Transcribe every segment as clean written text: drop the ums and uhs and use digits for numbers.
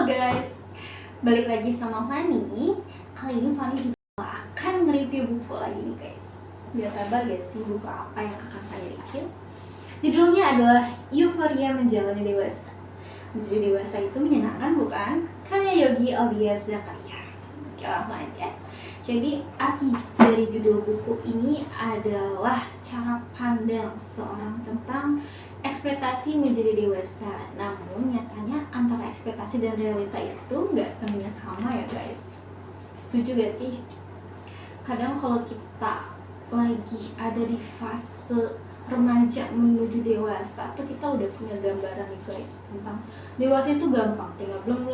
guys, balik lagi sama Fani. Kali ini Fani juga akan nge-review buku lagi nih guys. Gak sabar gak sih buku apa yang akan Fani review? Judulnya adalah Euphoria Menjalani Dewasa. Menjadi dewasa itu menyenangkan bukan? Karya Yogi Alias Zakaria. Oke, langsung aja. Jadi arti dari judul buku ini adalah cara pandang seorang tentang ekspektasi menjadi dewasa. Namun nyatanya antara ekspektasi dan realita itu nggak sepenuhnya sama ya guys. Setuju gak sih? Kadang kalau kita lagi ada di fase remaja menuju dewasa tuh kita udah punya gambaran nih guys tentang dewasa itu gampang, tinggal belum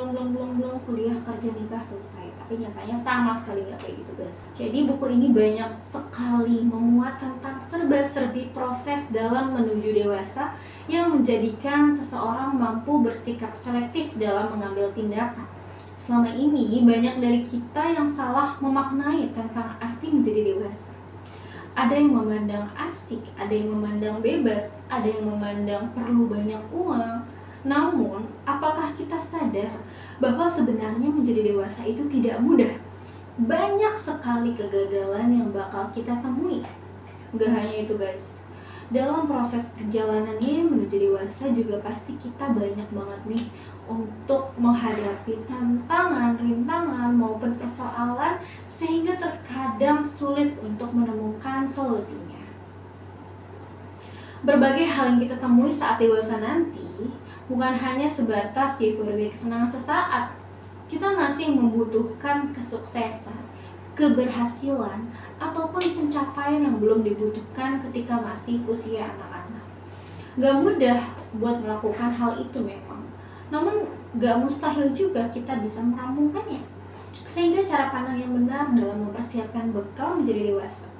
kuliah, kerja, nikah, selesai. Tapi nyatanya sama sekali nggak kayak gitu guys. Jadi buku ini banyak sekali memuat tentang serba-serbi proses dalam menuju dewasa yang menjadikan seseorang mampu bersikap selektif dalam mengambil tindakan. Selama ini banyak dari kita yang salah memaknai tentang arti menjadi dewasa. Ada yang memandang asik, ada yang memandang bebas, ada yang memandang perlu banyak uang. Namun, apakah kita sadar bahwa sebenarnya menjadi dewasa itu tidak mudah? Banyak sekali kegagalan yang bakal kita temui. Gak hanya itu guys, dalam proses perjalanannya menuju dewasa juga pasti kita banyak banget nih untuk menghadapi tantangan, rintangan maupun persoalan sehingga terkadang sulit untuk menemukan solusinya. Berbagai hal yang kita temui saat dewasa nanti bukan hanya sebatas euforia kesenangan sesaat. Kita masih membutuhkan kesuksesan, keberhasilan, ataupun pencapaian yang belum dibutuhkan ketika masih usia anak-anak. Gak mudah buat melakukan hal itu memang, namun gak mustahil juga kita bisa merampungkannya. Sehingga cara pandang yang benar dalam mempersiapkan bekal menjadi dewasa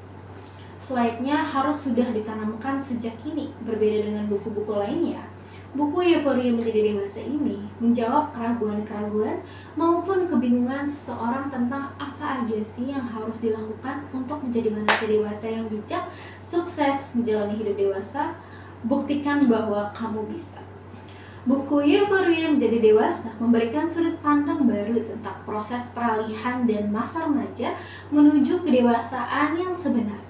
selayaknya harus sudah ditanamkan sejak kini. Berbeda dengan buku-buku lainnya, buku Euphoria Menjadi Dewasa ini menjawab keraguan-keraguan maupun kebingungan seseorang tentang apa aja sih yang harus dilakukan untuk menjadi manusia dewasa yang bijak, sukses menjalani hidup dewasa. Buktikan bahwa kamu bisa. Buku Euphoria Menjadi Dewasa memberikan sudut pandang baru tentang proses peralihan dan masa remaja menuju kedewasaan yang sebenarnya.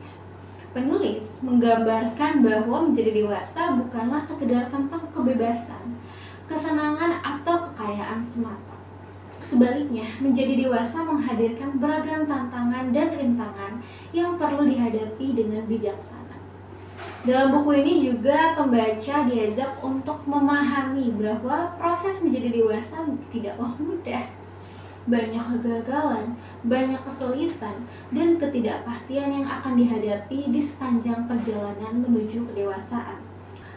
Penulis menggambarkan bahwa menjadi dewasa bukanlah sekedar tentang kebebasan, kesenangan, atau kekayaan semata. Sebaliknya, menjadi dewasa menghadirkan beragam tantangan dan rintangan yang perlu dihadapi dengan bijaksana. Dalam buku ini juga pembaca diajak untuk memahami bahwa proses menjadi dewasa tidaklah mudah. Banyak kegagalan, banyak kesulitan, dan ketidakpastian yang akan dihadapi di sepanjang perjalanan menuju kedewasaan.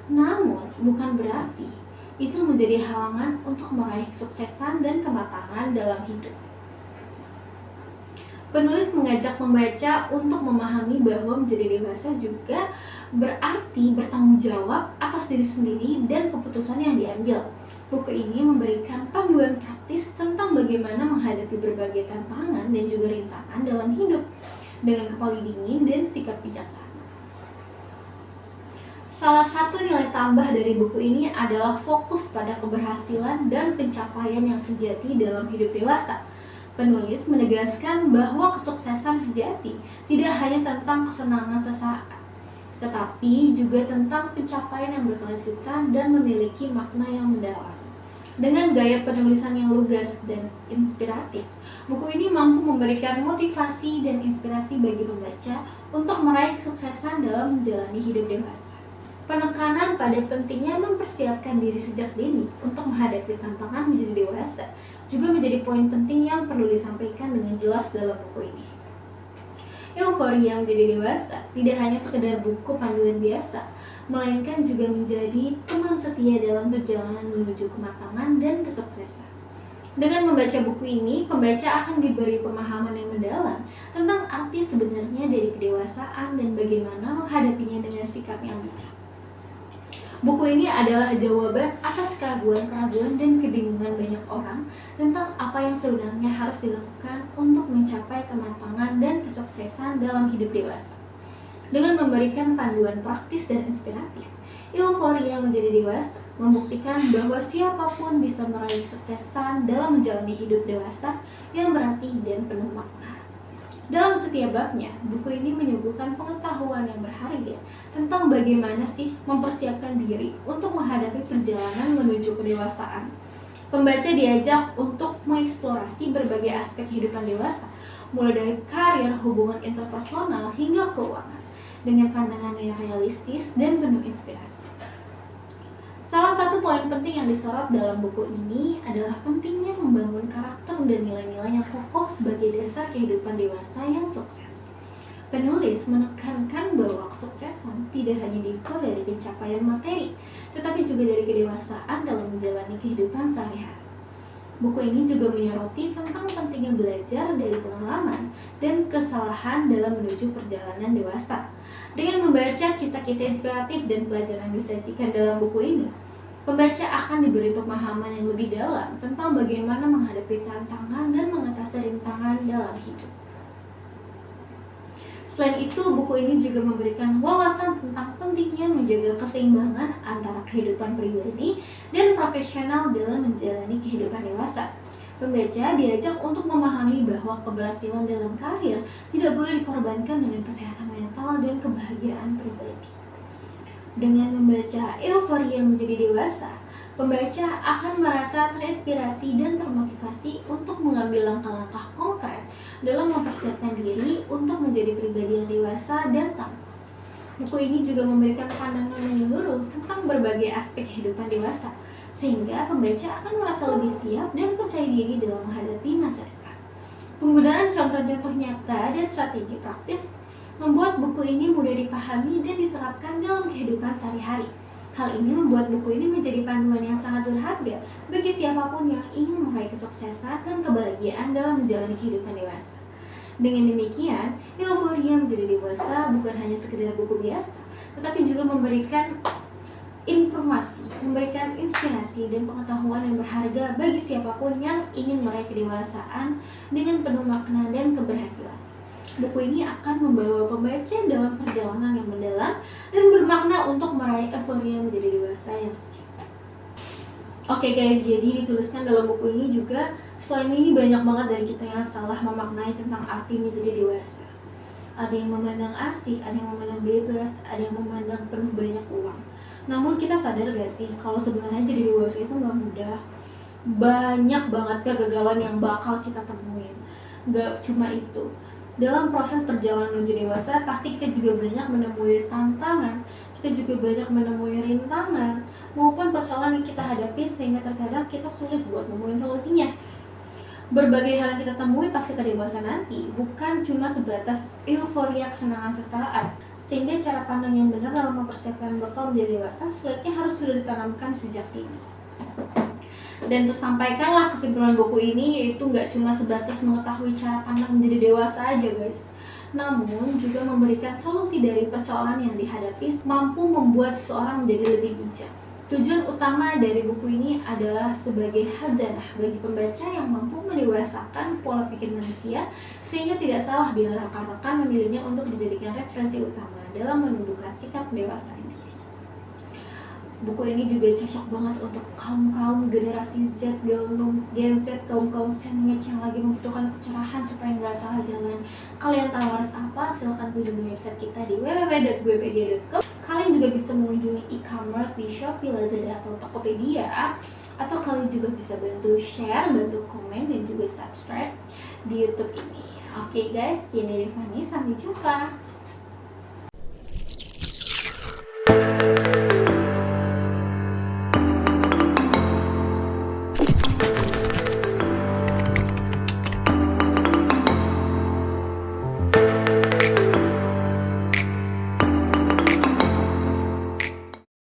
Namun, bukan berarti itu menjadi halangan untuk meraih kesuksesan dan kematangan dalam hidup. Penulis mengajak membaca untuk memahami bahwa menjadi dewasa juga berarti bertanggung jawab atas diri sendiri dan keputusan yang diambil. Buku ini memberikan panduan praktis tentang bagaimana menghadapi berbagai tantangan dan juga rintangan dalam hidup dengan kepala dingin dan sikap bijaksana. Salah satu nilai tambah dari buku ini adalah fokus pada keberhasilan dan pencapaian yang sejati dalam hidup dewasa. Penulis menegaskan bahwa kesuksesan sejati tidak hanya tentang kesenangan sesaat, tetapi juga tentang pencapaian yang berkelanjutan dan memiliki makna yang mendalam. Dengan gaya penulisan yang lugas dan inspiratif, buku ini mampu memberikan motivasi dan inspirasi bagi pembaca untuk meraih kesuksesan dalam menjalani hidup dewasa. Penekanan pada pentingnya mempersiapkan diri sejak dini untuk menghadapi tantangan menjadi dewasa juga menjadi poin penting yang perlu disampaikan dengan jelas dalam buku ini. Euphoria Menjadi Dewasa tidak hanya sekedar buku panduan biasa, melainkan juga menjadi teman setia dalam perjalanan menuju kematangan dan kesuksesan. Dengan membaca buku ini, pembaca akan diberi pemahaman yang mendalam tentang arti sebenarnya dari kedewasaan dan bagaimana menghadapinya dengan sikap yang bijak. Buku ini adalah jawaban atas keraguan-keraguan dan kebingungan banyak orang tentang apa yang sebenarnya harus dilakukan untuk mencapai kematangan dan kesuksesan dalam hidup dewasa. dengan memberikan panduan praktis dan inspiratif. Euforia menjadi dewasa membuktikan bahwa siapapun bisa meraih kesuksesan dalam menjalani hidup dewasa yang berarti dan penuh makna. Dalam setiap babnya, buku ini menyuguhkan pengetahuan yang berharga tentang bagaimana sih mempersiapkan diri untuk menghadapi perjalanan menuju kedewasaan. Pembaca diajak untuk mengeksplorasi berbagai aspek kehidupan dewasa, mulai dari karir, hubungan interpersonal, hingga keuangan, dengan pandangan yang realistis dan penuh inspirasi. Salah satu poin penting yang disorot dalam buku ini adalah pentingnya membangun karakter dan nilai-nilai yang kokoh sebagai dasar kehidupan dewasa yang sukses. Penulis menekankan bahwa kesuksesan tidak hanya diukur dari pencapaian materi, tetapi juga dari kedewasaan dalam menjalani kehidupan sehari-hari. Buku ini juga menyoroti tentang pentingnya belajar dari pengalaman dan kesalahan dalam menuju perjalanan dewasa. Dengan membaca kisah-kisah inspiratif dan pelajaran yang disajikan dalam buku ini, pembaca akan diberi pemahaman yang lebih dalam tentang bagaimana menghadapi tantangan dan mengatasi rintangan dalam hidup. Selain itu, buku ini juga memberikan wawasan tentang pentingnya menjaga keseimbangan antara kehidupan pribadi dan profesional dalam menjalani kehidupan dewasa. Pembaca diajak untuk memahami bahwa keberhasilan dalam karir tidak boleh dikorbankan dengan kesehatan mental dan kebahagiaan pribadi. Dengan membaca Euforia Menjadi Dewasa, pembaca akan merasa terinspirasi dan termotivasi untuk mengambil langkah-langkah konkret dalam mempersiapkan diri untuk menjadi pribadi yang dewasa dan tangguh. Buku ini juga memberikan pandangan menyeluruh tentang berbagai aspek kehidupan dewasa, sehingga pembaca akan merasa lebih siap dan percaya diri dalam menghadapi masa depan. Penggunaan contoh-contoh nyata dan strategi praktis membuat buku ini mudah dipahami dan diterapkan dalam kehidupan sehari-hari. Hal ini membuat buku ini menjadi panduan yang sangat berharga bagi siapapun yang ingin meraih kesuksesan dan kebahagiaan dalam menjalani kehidupan dewasa. Dengan demikian, Euforia Menjadi Dewasa bukan hanya sekedar buku biasa, tetapi juga memberikan informasi, memberikan inspirasi dan pengetahuan yang berharga bagi siapapun yang ingin meraih kedewasaan dengan penuh makna dan keberhasilan. Buku ini akan membawa pembaca dalam perjalanan yang mendalam dan bermakna untuk meraih euforia menjadi dewasa yang sejati. Oke guys, jadi dituliskan dalam buku ini juga, selain ini banyak banget dari kita yang salah memaknai tentang arti menjadi dewasa. Ada yang memandang asik, ada yang memandang bebas, ada yang memandang penuh banyak uang. Namun kita sadar gak sih kalau sebenarnya jadi dewasa itu gak mudah. Banyak banget kegagalan yang bakal kita temuin. Gak cuma itu, dalam proses perjalanan menuju dewasa pasti kita juga banyak menemui tantangan, kita juga banyak menemui rintangan maupun persoalan yang kita hadapi sehingga terkadang kita sulit buat nemuin solusinya. Berbagai hal yang kita temui pas kita dewasa nanti bukan cuma sebatas euforia kesenangan sesaat, sehingga cara pandang yang benar dalam mempersiapkan bekal menjadi dewasa sebaiknya harus sudah ditanamkan sejak dini. Dan untuk sampaikanlah kesimpulan buku ini, yaitu nggak cuma sebatas mengetahui cara pandang menjadi dewasa aja guys, namun juga memberikan solusi dari persoalan yang dihadapi, mampu membuat seseorang menjadi lebih bijak. Tujuan utama dari buku ini adalah sebagai khazanah bagi pembaca yang mampu mendewasakan pola pikir manusia, sehingga tidak salah bila rekan-rekan memilihnya untuk dijadikan referensi utama dalam menumbuhkan sikap dewasa ini. Buku ini juga cocok banget untuk kaum-kaum generasi Z, Gen Z, kaum-kaum sandwich yang lagi membutuhkan pencerahan supaya nggak salah jalan. Kalian tahu harus apa? Silahkan kunjungi website kita di www.guepedia.com. Kalian juga bisa mengunjungi e-commerce di Shopee, Lazada, atau Tokopedia. Atau kalian juga bisa bantu share, bantu komen, dan juga subscribe di YouTube ini. Oke guys, sekian dari Fanny, sampai jumpa.